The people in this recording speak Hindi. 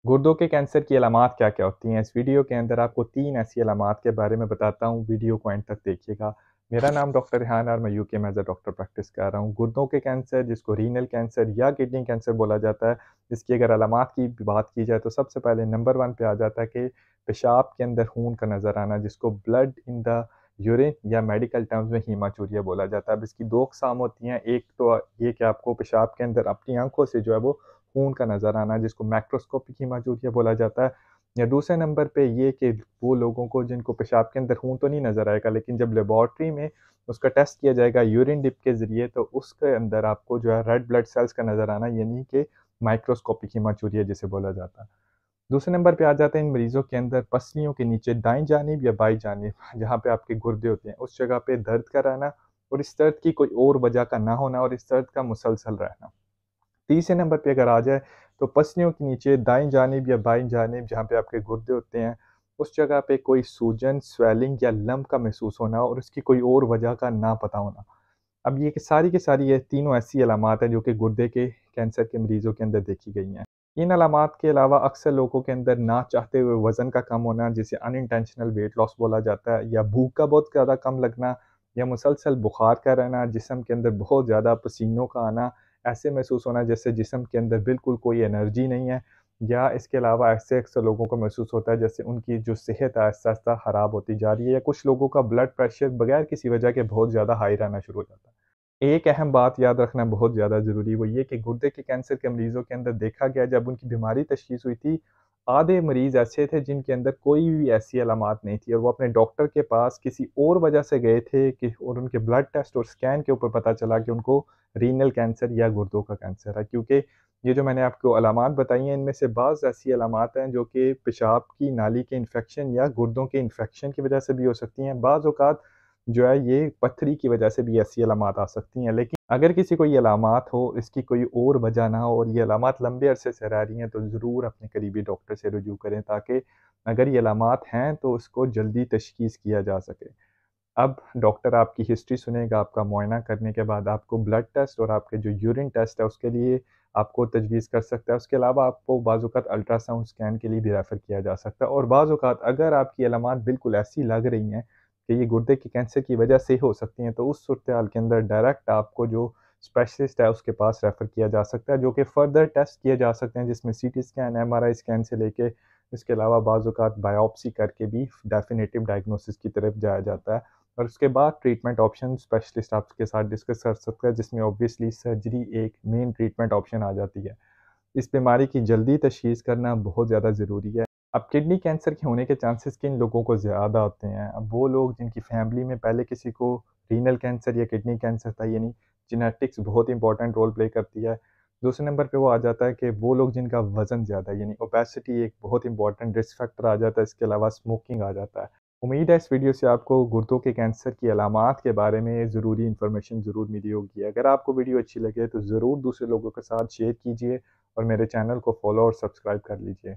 गुर्दों के कैंसर की अलामात क्या-क्या होती हैं? इस वीडियो के अंदर आपको 3 ऐसी अलामात के बारे में बताता हूँ, वीडियो को एंड तक देखिएगा। मेरा नाम डॉक्टर रेहान है और मैं यूके में एज़ अ डॉक्टर प्रैक्टिस कर रहा हूँ। गुर्दों के कैंसर जिसको रीनल कैंसर या किडनी कैंसर बोला जाता है, इसकी अगर अलामात की बात की जाए तो सबसे पहले नंबर 1 पे आ जाता है कि पेशाब के अंदर खून का नज़र आना जिसको ब्लड इन द यूरिन या मेडिकल टर्म्स में हीमाचूरिया बोला जाता है। अब इसकी 2 अक़साम होती हैं, एक तो ये कि आपको पेशाब के अंदर अपनी आँखों से जो है वो खून का नज़र आना जिसको मैक्रोस्कोपिक हीमाचूरिया बोला जाता है या दूसरे नंबर पे ये कि वो लोगों को जिनको पेशाब के अंदर खून तो नहीं नज़र आएगा लेकिन जब लेबॉर्ट्री में उसका टेस्ट किया जाएगा यूरिन डिप के ज़रिए तो उसके अंदर आपको जो है रेड ब्लड सेल्स का नज़र आना यानी कि माइक्रोस्कोपिक हीमाचूरिया जिसे बोला जाता है। दूसरे नंबर पे आ जाते हैं इन मरीज़ों के अंदर पसलियों के नीचे दाईं जानिब या बाईं जानिब जहाँ पे आपके गुर्दे होते हैं उस जगह पे दर्द का रहना और इस दर्द की कोई और वजह का ना होना और इस दर्द का मुसलसल रहना। तीसरे नंबर पे अगर आ जाए तो पसलियों के नीचे दाईं जानिब या बाईं जानिब जहाँ पे आपके गुर्दे होते हैं, उस जगह पे कोई सूजन, स्वेलिंग या लम्प का महसूस होना और उसकी कोई और वजह का ना पता होना। अब ये कि सारी की सारी ये तीनों ऐसी अलामात हैं जो कि गुर्दे के कैंसर के मरीज़ों के अंदर देखी गई हैं। इन अलामात के अलावा अक्सर लोगों के अंदर ना चाहते हुए वज़न का कम होना जिसे अनइंटेंशनल वेट लॉस बोला जाता है या भूख का बहुत ज़्यादा कम लगना या मुसलसल बुखार का रहना, जिस्म के अंदर बहुत ज़्यादा पसीनों का आना, ऐसे महसूस होना जैसे जिस्म के अंदर बिल्कुल कोई एनर्जी नहीं है या इसके अलावा ऐसे अक्सर लोगों को महसूस होता है जैसे उनकी जो सेहत है आहिस्ता-आहिस्ता ख़राब होती जा रही है या कुछ लोगों का ब्लड प्रेशर बगैर किसी वजह के बहुत ज़्यादा हाई रहना शुरू हो जाता है। एक अहम बात याद रखना बहुत ज़्यादा ज़रूरी वो ये कि गुर्दे के कैंसर के मरीज़ों के अंदर देखा गया जब उनकी बीमारी तशख़ीस हुई थी, आधे मरीज़ ऐसे थे जिनके अंदर कोई भी ऐसी अलामात नहीं थी और वो अपने डॉक्टर के पास किसी और वजह से गए थे कि और उनके ब्लड टेस्ट और स्कैन के ऊपर पता चला कि उनको रीनल कैंसर या गुर्दों का कैंसर है। क्योंकि ये जो मैंने आपको अलामात बताई हैं इनमें से बाज़ ऐसी अलामात हैं जो कि पेशाब की नाली के इन्फेक्शन या गुर्दों के इन्फेक्शन की वजह से भी हो सकती हैं। बाज़ औक़ात जो है ये पत्थरी की वजह से भी ऐसी अलामात आ सकती हैं। लेकिन अगर किसी को ये अलामात हो, इसकी कोई और वजह ना हो और ये अलामात लंबे अरसे से रह रही हैं, तो ज़रूर अपने करीबी डॉक्टर से रुजू करें ताकि अगर ये अलामात हैं, तो उसको जल्दी तशख़ीस किया जा सके। अब डॉक्टर आपकी हिस्ट्री सुनेगा, आपका मुआयना करने के बाद आपको ब्लड टेस्ट और आपके जो यूरिन टेस्ट है, उसके लिए आपको तजवीज़ कर सकता है। उसके अलावा आपको बाज़ औक़ात अल्ट्रासाउंड स्कैन के लिए भी रेफ़र किया जा सकता है और बाज़ औक़ात अगर आपकी अलामात बिल्कुल ऐसी लग रही हैं कि ये गुर्दे के कैंसर की वजह से हो सकती हैं, तो उस सूरत-ए-हाल के अंदर डायरेक्ट आपको जो स्पेशलिस्ट है उसके पास रेफ़र किया जा सकता है, जो कि फ़र्दर टेस्ट किए जा सकते हैं जिसमें सीटी स्कैन, एमआरआई स्कैन से लेके इसके अलावा बाज़ औक़ात बायोप्सी करके भी डेफिनिटिव डायग्नोसिस की तरफ जाया जाता है और उसके बाद ट्रीटमेंट ऑप्शन स्पेशलिस्ट आपके साथ डिस्कस कर सकता है जिसमें ऑब्वियसली सर्जरी एक मेन ट्रीटमेंट ऑप्शन आ जाती है। इस बीमारी की जल्दी तशख़ीस करना बहुत ज़्यादा ज़रूरी है। अब किडनी कैंसर के होने के चांसेस किन लोगों को ज़्यादा होते हैं? अब वो लोग जिनकी फैमिली में पहले किसी को रीनल कैंसर या किडनी कैंसर था यानी जेनेटिक्स बहुत इंपॉर्टेंट रोल प्ले करती है। दूसरे नंबर पे वो आ जाता है कि वो लोग जिनका वज़न ज़्यादा है यानी ओबेसिटी एक बहुत इंपॉर्टेंट रिस्क फैक्टर आ जाता है, इसके अलावा स्मोकिंग आ जाता है। उम्मीद है इस वीडियो से आपको गुर्दों के कैंसर की अलामात के बारे में ज़रूरी इन्फॉर्मेशन ज़रूर मिली होगी। अगर आपको वीडियो अच्छी लगे तो ज़रूर दूसरे लोगों के साथ शेयर कीजिए और मेरे चैनल को फॉलो और सब्सक्राइब कर लीजिए।